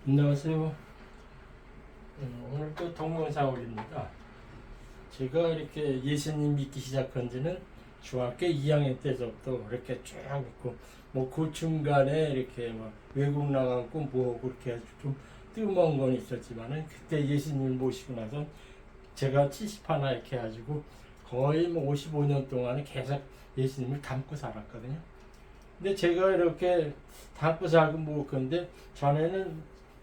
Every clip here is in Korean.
안녕하세요. 오늘 또 동영상 올립니다. 제가 이렇게 예수님 믿기 시작한 지는 중학교 2학년 때부터 이렇게 쭉 있고, 뭐 그 중간에 이렇게 막 외국 나가고 뭐 그렇게 좀 뜸한 건 있었지만은, 그때 예수님을 모시고 나서 제가 70 하나 이렇게 해가지고 거의 뭐 55년 동안은 계속 예수님을 닮고 살았거든요. 근데 제가 이렇게 닮고 살고 뭐 근데 전에는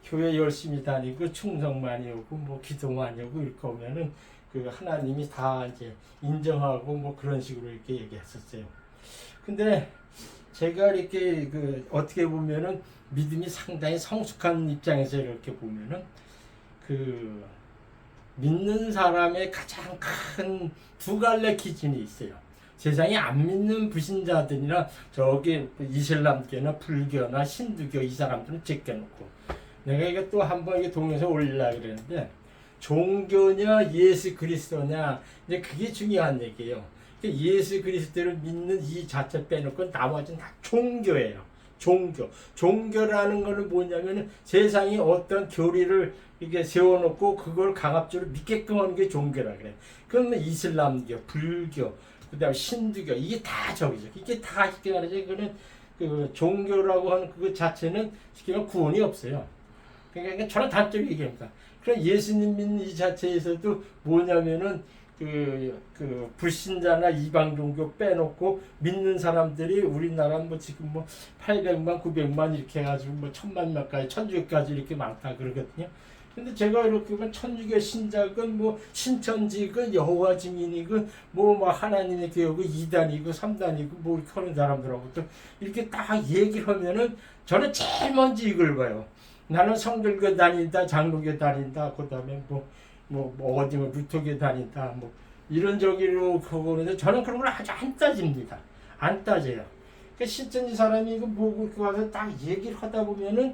교회 열심히 다니고 충성 많이 오고 뭐 기도 많이 오고 이렇게 오면은 그 하나님이 다 이제 인정하고 뭐 그런 식으로 이렇게 얘기했었어요. 근데 제가 이렇게 그 어떻게 보면은 믿음이 상당히 성숙한 입장에서 이렇게 보면은 그 믿는 사람의 가장 큰 두 갈래 기준이 있어요. 세상에 안 믿는 불신자들이나 저기 이슬람교나 불교나 신두교 이 사람들은 제껴놓고, 내가 이거 또 한번 이게 동영상 올리려고 그랬는데, 종교냐 예수 그리스도냐, 이제 그게 중요한 얘기예요. 예수 그리스도를 믿는 이 자체 빼놓고 나머지는 다 종교예요. 종교라는 거는 뭐냐면 세상에 어떤 교리를 이렇게 세워놓고 그걸 강압적으로 믿게끔 하는 게 종교라 그래. 그러면 이슬람교, 불교, 그다음 신두교 이게 다 저기죠. 이게 다 쉽게 말해서 이거는 그 종교라고 하는 그 자체는 쉽게 말하면 구원이 없어요. 그러니까 저는 단점이 얘기합니다. 그럼 예수님 믿는 이 자체에서도 뭐냐면은 그 불신자나 이방 종교 빼놓고 믿는 사람들이 우리나라 뭐 지금 뭐 800만, 900만 이렇게 해가지고 뭐 1000만 몇까지, 1000주교까지 이렇게 많다 그러거든요. 근데 제가 이렇게 보면 천주교 신자건 뭐 신천지건 여호와 증인이건 뭐 하나님의 교육은 2단이고 3단이고 뭐 이렇게 하는 사람들하고도 이렇게 딱 얘기를 하면은 저는 제일 먼저 이걸 봐요. 나는 성결교 다닌다, 장로교 다닌다, 그 다음에 어디 루터교 다닌다, 뭐 이런 저기로 그거는데 저는 그런 걸 아주 안 따집니다. 안 따져요. 그 신천지 사람이 이거 보고 와서 딱 얘기를 하다 보면은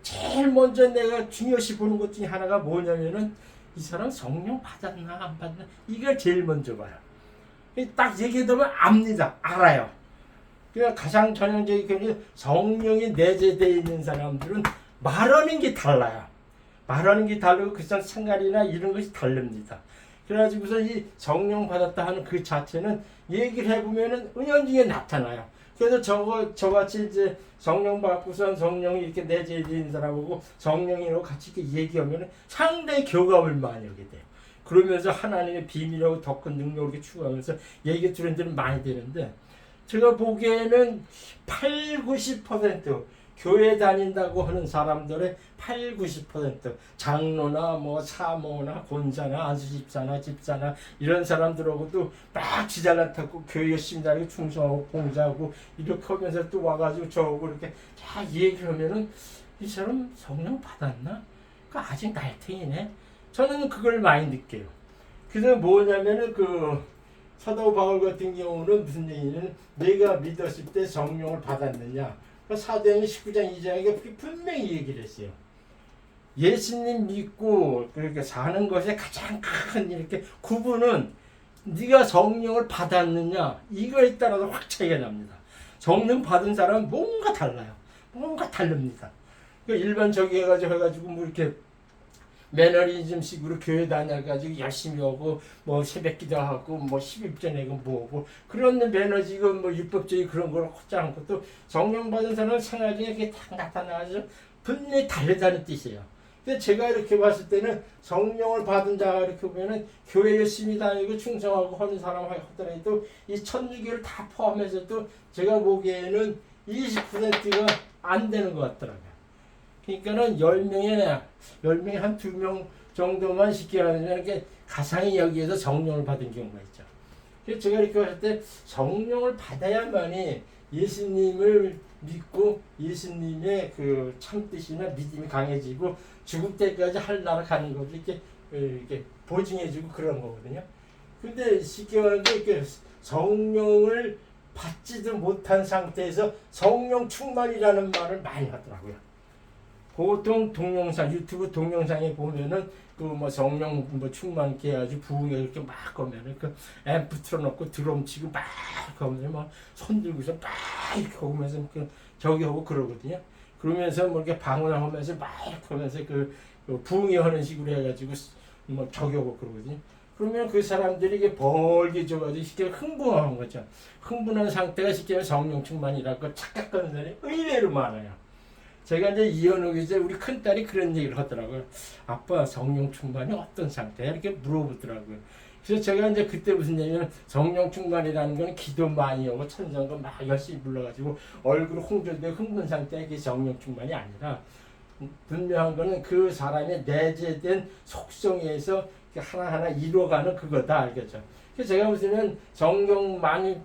제일 먼저 내가 중요시 보는 것 중에 하나가 뭐냐면은 이 사람 성령 받았나 안 받나 이걸 제일 먼저 봐요. 딱 얘기하다 보면 압니다. 알아요. 그러니까 가장 전형적인 성령이 내재되어 있는 사람들은 말하는 게 달라요. 말하는 게 다르고 그 사람 생활이나 이런 것이 다릅니다. 그래가지고서 이 성령 받았다 하는 그 자체는 얘기를 해보면은 은연중에 나타나요. 그래서 저같이 이제 성령 받고선 성령이 이렇게 내재되어 있는 사람하고 성령이라고 같이 이렇게 얘기하면은 상당히 교감을 많이 하게 돼요. 그러면서 하나님의 비밀하고 더 큰 능력을 이렇게 추구하면서 얘기 들은 데는 많이 되는데, 제가 보기에는 8, 90% 교회 다닌다고 하는 사람들의 8, 90% 장로나 뭐 사모나 권사나 안수집사나 집사나 이런 사람들하고도 막 지잘난 탔고 교회 열심히 다니고 충성하고 봉사하고 이렇게 하면서 또 와가지고 저하고 이렇게 다 얘기를 하면은 이 사람 성령 받았나? 그 아직 날탱이네. 저는 그걸 많이 느껴요. 그래서 뭐냐면은 사도 바울 같은 경우는 무슨 얘기냐면 내가 믿었을 때 성령을 받았느냐. 사도행전 19장 2장에 분명히 얘기를 했어요. 예수님 믿고 그렇게 사는 것에 가장 큰 이렇게 구분은 네가 성령을 받았느냐 이거에 따라서 확 차이가 납니다. 성령 받은 사람은 뭔가 달라요. 뭔가 다릅니다. 그러니까 일반 저기 해가지고 뭐 이렇게 매너리즘식으로 교회 다녀가지고 열심히 오고 뭐 새벽 기도하고 뭐 10일째 내고 뭐고 그런 매너지고 뭐 율법적인 그런 걸 하지 않고 또 성령 받은 사람은 생활 중에 이렇게 딱 나타나서 분명히 다르다는 뜻이에요. 근데 제가 이렇게 봤을 때는 성령을 받은 자가 이렇게 보면은 교회 열심히 다니고 충성하고 하는 사람 하더라도 이 천주교를 다 포함해서도 제가 보기에는 20%가 안 되는 것 같더라고요. 그러니까는 10명에 한 2명 정도만 쉽게 하면 이렇게 가상히 여기에서 성령을 받은 경우가 있죠. 그래서 제가 이렇게 봤을 때 성령을 받아야만이 예수님을 믿고 예수님의 그 참뜻이나 믿음이 강해지고 죽을 때까지 할나라 가는 것을 이렇게 보증해주고 그런 거거든요. 근데 쉽게 말하면 이렇게 성령을 받지도 못한 상태에서 성령 충만이라는 말을 많이 하더라고요. 보통 동영상, 유튜브 동영상에 보면은 성령 충만케 해가지고 부흥에 이렇게 막 하면은 앰프 틀어놓고 드럼 치고 막 하면서 손 들고서 막 이렇게 하면서 저기 하고 그러거든요. 그러면서 뭐 이렇게 방언하면서 막 하면서 그 부흥회하는 식으로 해가지고 뭐 저기하고 그러거든요. 그러면 그 사람들이 이게 벌게 줘가지고 쉽게 흥분하는 거죠. 흥분한 상태가 쉽게 성령 충만이라고 착각하는 사람이 의외로 많아요. 제가 이제 이현욱 이제 우리 큰딸이 그런 얘기를 하더라고요. 아빠 성령 충만이 어떤 상태야? 이렇게 물어보더라고요. 그래서 제가 이제 그때 무슨 얘기냐면 성령 충만이라는 건 기도 많이 하고 찬송가 막 열심히 불러가지고 얼굴 홍조되고 흥분 상태의 그 성령 충만이 아니라 분명한 거는 그 사람의 내재된 속성에서 하나하나 이루어가는 그거다 알겠죠. 그래서 제가 무슨 성경 많이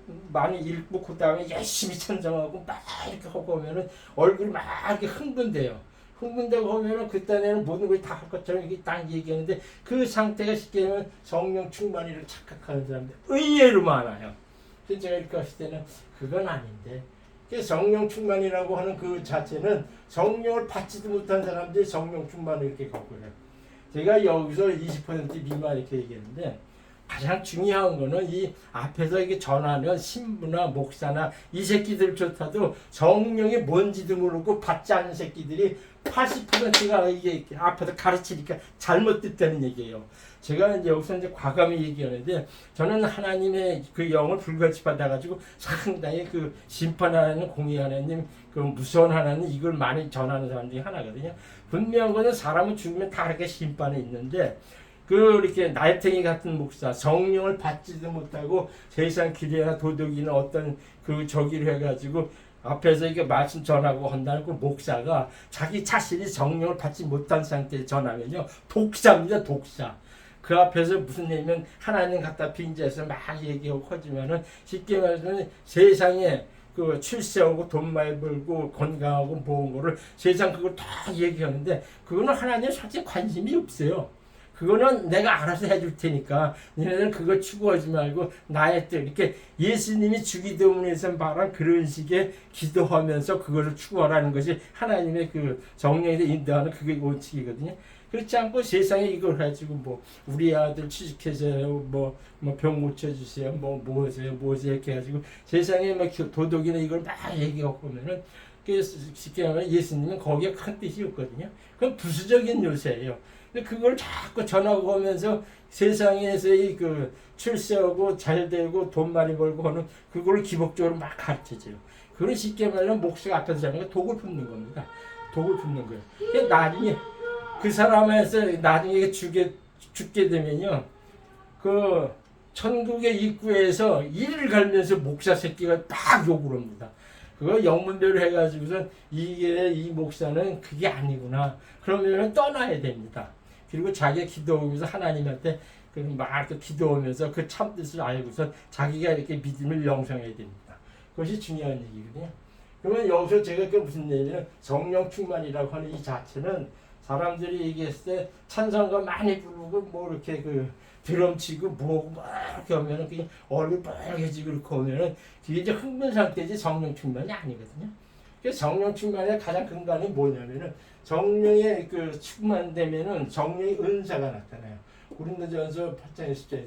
읽고 그 다음에 열심히 찬송하고 막 이렇게 하고 오면은 얼굴이 막 이렇게 흥분돼요. 흥분되고 하면은 그때는 모든 걸 다 할 것처럼 이렇게 딱 얘기하는데 그 상태가 쉽게 하면 성령 충만이라고 착각하는 사람들 의외로 많아요. 그래서 제가 이렇게 했을 때는 그건 아닌데 성령 충만이라고 하는 그 자체는 성령을 받지도 못한 사람들이 성령 충만을 이렇게 갖고 그래요. 제가 여기서 20% 미만 이렇게 얘기했는데 가장 중요한 거는 이 앞에서 이게 전하는 신부나 목사나 이 새끼들조차도 성령이 뭔지도 모르고 받지 않는 새끼들이 80%가 이게 앞에서 가르치니까 잘못 듣다는 얘기예요. 제가 이제 여기서 이제 과감히 얘기하는데 저는 하나님의 그 영을 불같이 받아가지고 상당히 그 심판하는 공의 하나님, 그 무서운 하나님 이걸 많이 전하는 사람 중에 하나거든요. 분명한 거는 사람은 죽으면 다 이렇게 심판이 있는데 이렇게 날탱이 같은 목사, 성령을 받지도 못하고 세상 기대나 도덕이나 어떤 저기를 해가지고 앞에서 이게 말씀 전하고 한다는 그 목사가 자기 자신이 성령을 받지 못한 상태에 전하면요 독사입니다. 독사. 그 앞에서 무슨 얘기면 하나님 갖다 빙자해서 막 얘기하고 하지만은 쉽게 말하면 세상에 그 출세하고 돈 많이 벌고 건강하고 모은 거를 세상 그걸 다 얘기하는데 그거는 하나님 솔직히 관심이 없어요. 그거는 내가 알아서 해줄 테니까 너희들은 그거 추구하지 말고 나의 뜻 이렇게 예수님이 주기도문에서 말한 그런 식의 기도하면서 그거를 추구하라는 것이 하나님의 그 정령에서 인도하는 그게 원칙이거든요. 그렇지 않고 세상에 이걸 가지고 뭐 우리 아들 취직해줘요, 병 고쳐주세요, 뭐 하세요 이렇게 해가지고 세상에 막 도덕이나 이걸 막 얘기하고 보면은 쉽게 말하면 예수님은 거기에 큰 뜻이 없거든요. 그건 부수적인 요새예요. 근데 그걸 자꾸 전하고 하면서 세상에서의 그 출세하고 잘 되고 돈 많이 벌고 하는 그걸 기복적으로 막 가르쳐줘요. 그걸 쉽게 말하면 목사가 앞에서 하는 거 독을 품는 겁니다. 독을 품는 거예요. 나중에 그 사람에서 나중에 죽게 되면요. 그 천국의 입구에서 이를 갈면서 목사 새끼가 딱 욕을 합니다. 그거 영문대로 해가지고선 이 목사는 그게 아니구나. 그러면 떠나야 됩니다. 그리고 자기가 기도하면서 하나님한테 막 기도하면서 그 참뜻을 알고서 자기가 이렇게 믿음을 영성해야 됩니다. 그것이 중요한 얘기거든요. 그러면 여기서 제가 그 무슨 얘기냐면 성령 충만이라고 하는 이 자체는 사람들이 얘기했을 때 찬송가 많이 부르고 뭐 이렇게 드럼 치고 뭐고 막 이렇게 하면은 그냥 얼굴 빨개지고 그렇게 하면은 그게 이제 흥분 상태지 성령 충만이 아니거든요. 그래서 성령 충만의 가장 근간이 뭐냐면은 성령의 충만되면은 성령의 은사가 나타나요. 고린도전서 8장 10절에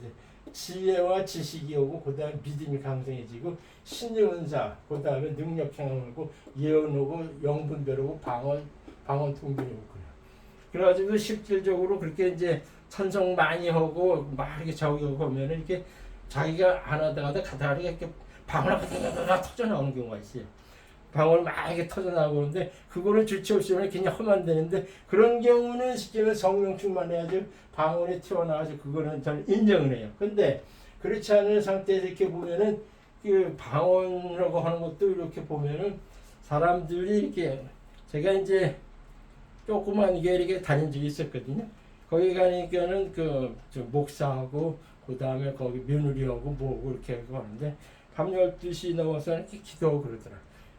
지혜와 지식이 오고 그 다음에 믿음이 강성해지고 신의 은사, 그 다음에 능력 행하고 예언 오고 영분별 오고 방언 통변이 오고 그래요. 그래가지고 실질적으로 그렇게 이제 찬송 많이 하고 막 이렇게 저기 보면은 이렇게 자기가 안 하다가도 가다가 이렇게 방언이 터져 나오는 경우가 있어요. 방언을 막 이렇게 터져 나오는데 그거를 주체 없이면 그냥 하면 되는데 그런 경우는 쉽게 말해서 성령 충만해야지 방언이 튀어나와서 그거는 저는 인정을 해요. 근데 그렇지 않은 상태에서 이렇게 보면은 그 방언이라고 하는 것도 이렇게 보면은 사람들이 이렇게 제가 이제 조그만 이렇게 다닌 적이 있었거든요. 거기 가니까는 목사하고 그 다음에 거기 며느리하고 뭐고 이렇게 하는데 밤 12시 넘어서 이렇게 기도하고 그러더라.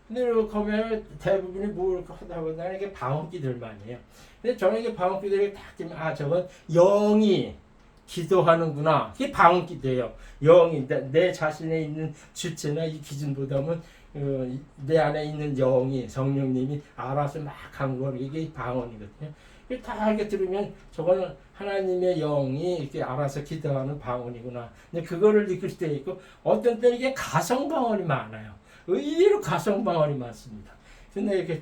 근데 이렇게 하면 대부분이 뭐 이렇게 하다 보니까 이렇게 방언기들만 해요. 근데 저는 이게 방언기들이 딱 들면 저건 영이 기도하는구나. 이게 방언기도예요. 영이 내 자신에 있는 주체나 이 기준보다는 내 안에 있는 영이 성령님이 알아서 막 한 거 이게 방언이거든요. 다 이렇게 들으면 저거는 하나님의 영이 이렇게 알아서 기도하는 방언이구나. 근데 그거를 느낄 때 있고 어떤 때는 이게 가성 방언이 많아요. 의외로 가성 방언이 많습니다. 근데 이렇게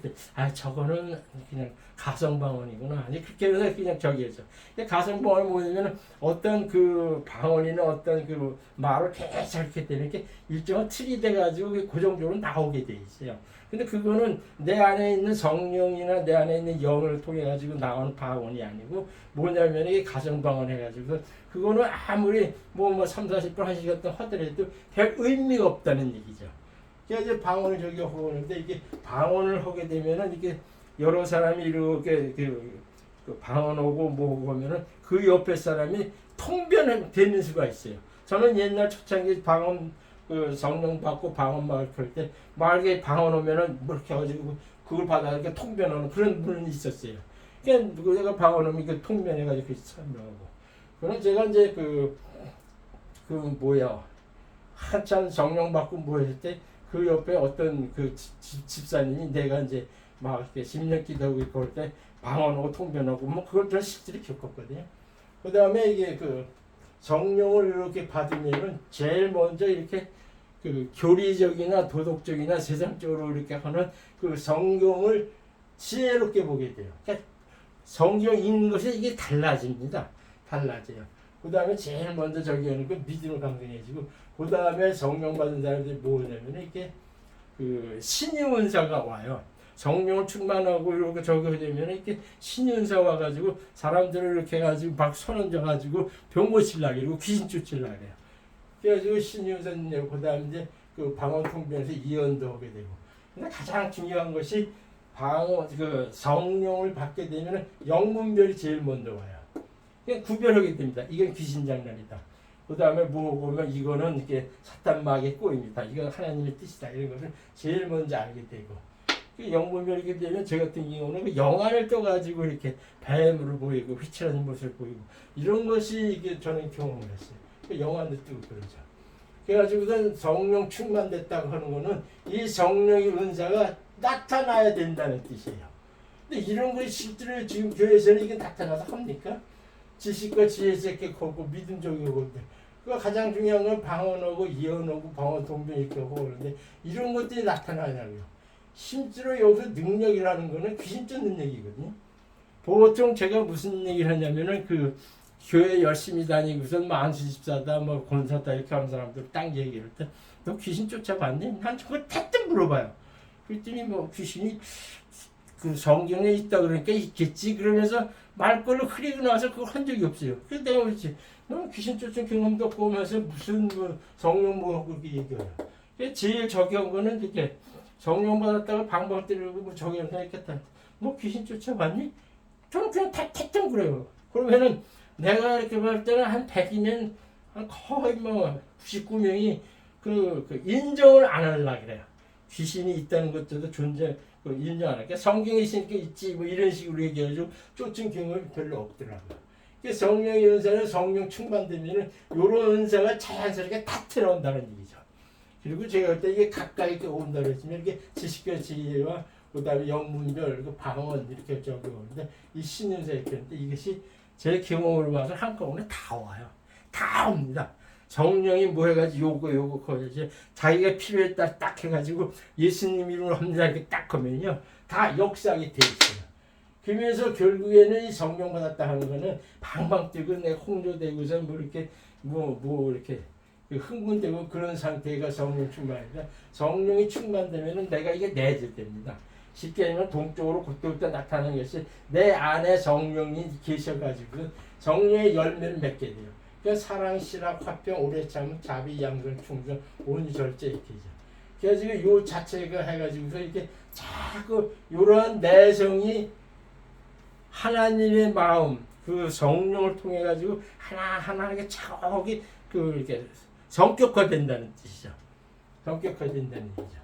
저거는 그냥 가성방언이구나. 아니 그렇게 해서 그냥 저기에서 가성방언을 모으면 어떤 그 방언이나 어떤 그 말을 계속 이렇게 되면 이렇게 일정한 틀이 돼가지고 고정적으로 나오게 돼 있어요. 근데 그거는 내 안에 있는 성령이나 내 안에 있는 영을 통해 가지고 나오는 방언이 아니고 뭐냐면 이게 가정방언 해가지고 그거는 아무리 뭐 3, 40분 1시간 동안 하더라도 별 의미가 없다는 얘기죠. 그래서 이제 방언을 저기 하고 하는데 이게 방언을 하게 되면은 이게 여러 사람이 이렇게 그 방언하고 뭐 하면은 그 옆에 사람이 통변되는 수가 있어요. 저는 옛날 초창기 방언 그 성령 받고 방언 말 그럴 때 말게 방언 오면은 뭐 이렇게 해가지고 그걸 받아 이렇게 통변하는 그런 분이 있었어요. 그러니까 누구가 방언 오면 그 통변해가지고 설명하고. 그럼 제가 이제 그 뭐야 한참 성령 받고 뭐 했을 때 그 옆에 어떤 그 집사님이 내가 이제 막 이렇게 10년 기도하고 있고 그럴 때 방언하고 통변하고 뭐 그걸 저 실제로 겪었거든요. 그 다음에 이게 그 성령을 이렇게 받으면은 제일 먼저 이렇게 그 교리적이나 도덕적이나 세상적으로 이렇게 하는 그 성경을 지혜롭게 보게 돼요. 그러니까 성경 읽는 것이 이게 달라집니다. 달라져요. 그 다음에 제일 먼저 저기 하는 그 믿음을 강성해지고 그 다음에 성령 받은 사람들이 뭐냐면 이게 그 신의 은사가 와요. 성령을 충만하고 이렇게 저기 되면 이렇게 신의 은사 와가지고 사람들을 이렇게 해가지고 막 손 얹어가지고 병 고치려고 그러고 귀신 쫓으려고 해요. 그래가지고 신의 은사 내고 그 다음에 이제 그 방언 통변에서 예언도 하게 되고. 근데 가장 중요한 것이 그 성령을 받게 되면 영분별이 제일 먼저 와요. 그냥 구별하게 됩니다. 이건 귀신 장난이다. 그 다음에 뭐 보면 이거는 이렇게 사탄 마귀의 꼬입니다. 이건 하나님의 뜻이다. 이런 것을 제일 먼저 알게 되고. 영분별이게 되면 저 같은 경우는 그 영안을 떠가지고 이렇게 뱀으로 보이고 휘칠하는 모습을 보이고 이런 것이 이게 저는 경험을 했어요. 영안도 뜨고 그러죠. 그래가지고 성령 충만됐다고 하는 거는 이 성령의 은사가 나타나야 된다는 뜻이에요. 근데 이런 것이 실제로 지금 교회에서는 이게 나타나서 합니까? 지식과 지혜에서 이렇게 하고 믿음적이고 그런데 그 가장 중요한 건 방언하고 예언하고 방언 동변 이렇게 하고 그러는데 이런 것들이 나타나냐고요. 실제로 여기서 능력이라는 거는 귀신 쫓는 얘기거든요. 보통 제가 무슨 얘기를 하냐면은 그 교회 열심히 다니고선 만수집사다 뭐 권사다 이렇게 하는 사람들 딱 얘기를 할 때 너 귀신 쫓아봤니? 난 그걸 대뜸 물어봐요. 그랬더니 뭐 귀신이 그 성경에 있다 그러니까 있겠지 그러면서 말걸로 흐리고 나서 그걸 한 적이 없어요. 그래서 내가 그렇지 너 귀신 쫓은 경험도 없고 하면서 무슨 뭐 성령 뭐하고 그렇게 얘기해요. 제일 적용한 거는 이렇게 성령 받았다가 방방 때리고 뭐 적용한다 했겠다. 너 귀신 쫓아봤니? 저는 그냥 대뜸 그래요. 그러면은 내가 이렇게 볼 때는 한 100이면 거의 뭐 99명이 그 인정을 안 하려고 그래요. 귀신이 있다는 것도 존재 인정 안 할게. 성경에 있으니까 있지 뭐 이런 식으로 얘기해가지고 쫓은 경험이 별로 없더라고요. 성령의 은사는 성령 충만되면은 요런 은사가 자연스럽게 다 들어온다는 얘기죠. 그리고 제가 볼 때 이게 가까이 이렇게 온다 그랬으면 이게 지식과 지혜와 그다음에 영문별 그 방언 이렇게 저기 오는데 이 신은사 이렇게 하는데 이것이 제 경험으로 봐서 한꺼번에 다 와요. 다 옵니다. 성령이 뭐 해가지고 요거 거기서 자기가 필요에 딱 해가지고 예수님 이름으로 합니다 이렇게 딱 하면요 다 역사하게 돼 있어요. 그러면서 결국에는 이 성령 받았다 하는 거는 방방 뛰고 내 홍조되고서 뭐 이렇게 뭐 이렇게 흥분되고 그런 상태가 성령 충만이다. 성령이 충만되면은 내가 이게 내재됩니다. 쉽게 얘기하면 동적으로 그때부터 나타나는 것이 내 안에 성령이 계셔가지고 성령의 열매를 맺게 돼요. 그러니까 사랑, 실학, 화평, 오래 참음, 자비, 양선, 충성, 온유, 절제 이렇게죠. 그래서 요 자체가 해가지고서 이렇게 자꾸 이러한 내성이 하나님의 마음, 그 성령을 통해 가지고 하나하나 이렇게 차곡이 이렇게 성격화된다는 뜻이죠. 성격화된다는 얘기죠.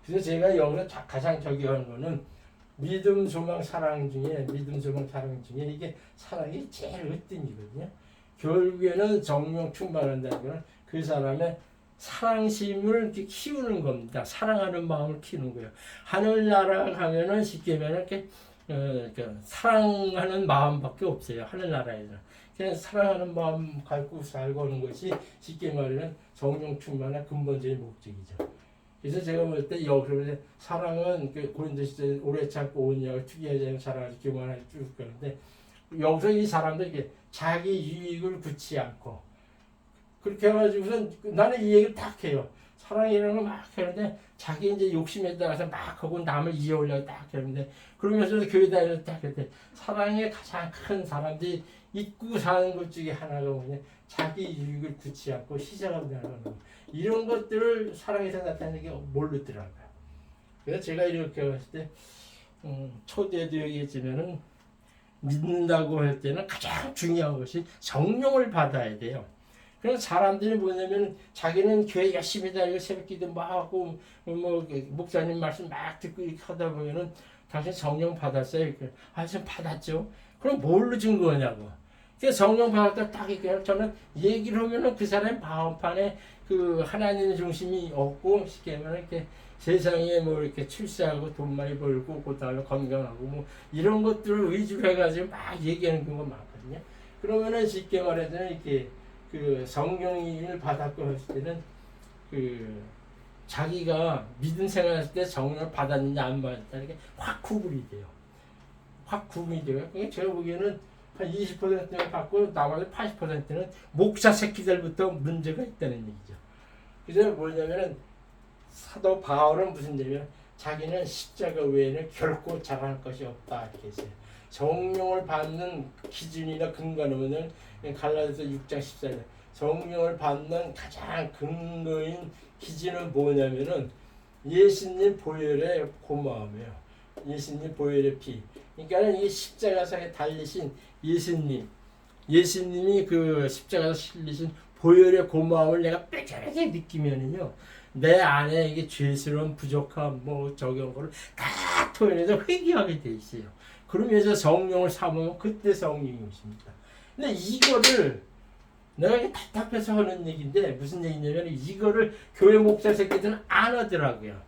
그래서 제가 여기서 가장 저기하는 거는 믿음, 소망, 사랑 중에 이게 사랑이 제일 으뜸이거든요. 결국에는 성령 충만한다는 것은 그 사람의 사랑심을 이렇게 키우는 겁니다. 사랑하는 마음을 키우는 거예요. 하늘나라 가면은 쉽게 말하면 이렇게 사랑하는 마음밖에 없어요. 하늘나라에는. 그냥 사랑하는 마음 갖고 살고 하는 것이 쉽게 말하면 성령 충만의 근본적인 목적이죠. 그래서 제가 볼 때 여기서 사랑은 그 고린도시대 오래 참고 온 약을 특이하지 않은 사랑을 기만하게 쭉 가는데 여기서 이 사람들 이게 자기 유익을 굳지 않고 그렇게 해가지고선 나는 이 얘기를 딱 해요. 사랑이라는 걸 막 하는데 자기 이제 욕심에 따라서 막 하고 남을 이어오려고 딱 하는데 그러면서 교회 다니면서 딱 했대. 사랑의 가장 큰 사람들이 잊고 사는 것 중에 하나가 뭐냐 자기 유익을 굳지 않고 희생한다는 거. 이런 것들을 사랑에서 나타내는 게 모르더라고요. 그래서 제가 이렇게 봤을 때 초대도 얘기했지만은 믿는다고 할 때는 가장 중요한 것이 성령을 받아야 돼요. 그래서 사람들이 뭐냐면 자기는 교회 열심히 다니고 새벽기도 막 하고 뭐 목사님 말씀 막 듣고 이렇게 하다 보면은 당신 성령 받았어요. 아, 좀 받았죠. 그럼 뭘로 증거하냐고. 그래서 성령 받았다 딱 이렇게 저는 얘기를 하면은 그 사람의 마음판에 그 하나님의 중심이 없고 쉽게 말하면 이렇게 세상에 뭐 이렇게 출세하고 돈 많이 벌고 그다음에 건강하고 뭐 이런 것들을 위주로 해가지고 막 얘기하는 경우가 많거든요. 그러면은 쉽게 말해서 이렇게 그 성령을 받았고 했을 때는 그 자기가 믿음 생활할 때 성령을 받았느냐 안 받았다 이렇게 확 구분이 돼요. 확 구분이 돼요. 그러니까 제가 보기에는 한 20%는 받고 나머지 80%는 목사 새끼들부터 문제가 있다는 얘기죠. 그래서 뭐냐면은 사도 바울은 무슨 얘기냐면 자기는 십자가 외에는 결코 잘할 것이 없다 이렇게 했어요. 성령을 받는 기준이나 근거는 갈라디아서 6장 14절 성령을 받는 가장 근거인 기준은 뭐냐면은 예수님 보혈의 고마움이에요. 예수님 보혈의 피. 그러니까 이 십자가상에 달리신 예수님이 그 십자가에서 실리신 보혈의 고마움을 내가 뼈저리게 느끼면은요, 내 안에 이게 죄스러운 부족함, 뭐 저런 거를 다 토해내서 회개하게 돼 있어요. 그러면서 성령을 삼으면 그때 성령이 오십니다. 근데 이거를 내가 이게 답답해서 하는 얘기인데 무슨 얘기냐면 이거를 교회 목사 새끼들은 안 하더라고요.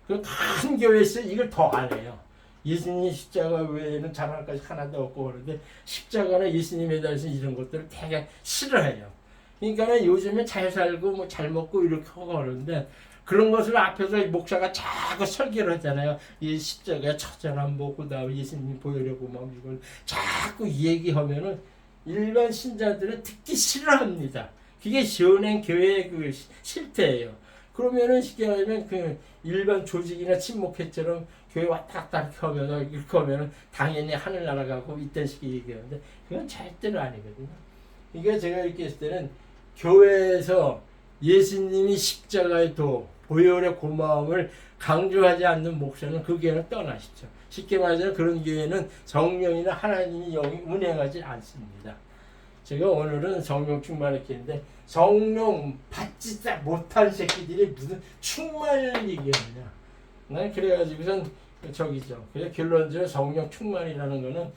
그 큰 교회에서 이걸 더 안 해요. 예수님 십자가 외에는 잘할 것이 하나도 없고 그러는데 십자가나 예수님에 대해서 이런 것들을 되게 싫어해요. 그러니까 요즘에 잘 살고 뭐 잘 먹고 이렇게 하고 그러는데 그런 것을 앞에서 목사가 자꾸 설계를 하잖아요. 이 십자가 처절한 뭐 그다음에 예수님 보혈의 고마움 이걸 자꾸 얘기하면은 일반 신자들은 듣기 싫어합니다. 그게 시원한 교회의 그 실태예요. 그러면은 쉽게 말하면 그 일반 조직이나 친목회처럼 교회 왔다 갔다 이렇게 하면은 당연히 하늘 날아가고 이딴 식의 얘기하는데 그건 절대로 아니거든요. 그러니까 제가 이렇게 했을 때는 교회에서 예수님이 십자가의 도 보혈의 고마움을 강조하지 않는 목사는 그 교회는 떠나시죠. 쉽게 말하자면 그런 교회는 성령이나 하나님이 영이 운행하지 않습니다. 제가 오늘은 성령 충만을 했는데 성령 받지 못한 새끼들이 무슨 충만을 얘기하느냐. 난 그래가지고선 저기죠. 그래서 결론적으로 성령 충만이라는 거는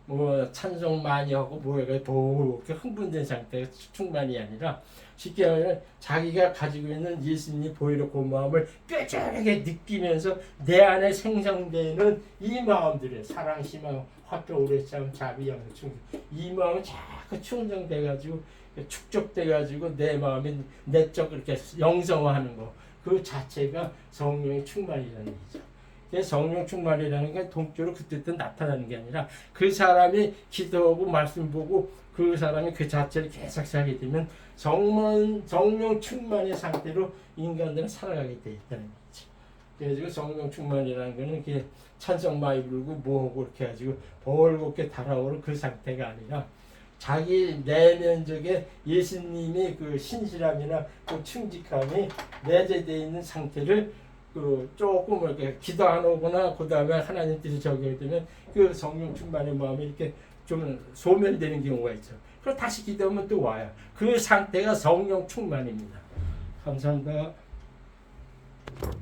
뭐 찬송 많이 하고 뭐가 더 이렇게 흥분된 상태가 충만이 아니라 쉽게 말하면 자기가 가지고 있는 예수님 보혈의 고마움을 뼈저리게 느끼면서 내 안에 생성되는 이 마음들의 사랑, 희망, 화평, 오래참, 자비, 양성, 충성 이 마음이 자꾸 충정돼가지고 축적돼가지고 내 마음이 내적 이렇게 영성화하는 거 그 자체가 성령의 충만이라는 얘기죠. 성령 충만이라는 게 동적으로 그때부터 나타나는 게 아니라 그 사람이 기도하고 말씀 보고 그 사람이 그 자체를 계속 살게 되면 성령 충만의 상태로 인간들은 살아가게 돼 있다는 거죠. 그래서 성령 충만이라는 거는 이렇게 찬송 많이 부르고 뭐하고 이렇게 해가지고 벌겋게 달아오르는 그 상태가 아니라 자기 내면적에 예수님의 그 신실함이나 그 충직함이 내재되어 있는 상태를 그 조금 이렇게 기도 안 오거나 그 다음에 하나님 뜻이 적용이 되면 그 성령 충만의 마음이 이렇게 좀 소멸되는 경우가 있죠. 그럼 다시 기도하면 또 와요. 그 상태가 성령 충만입니다. 감사합니다.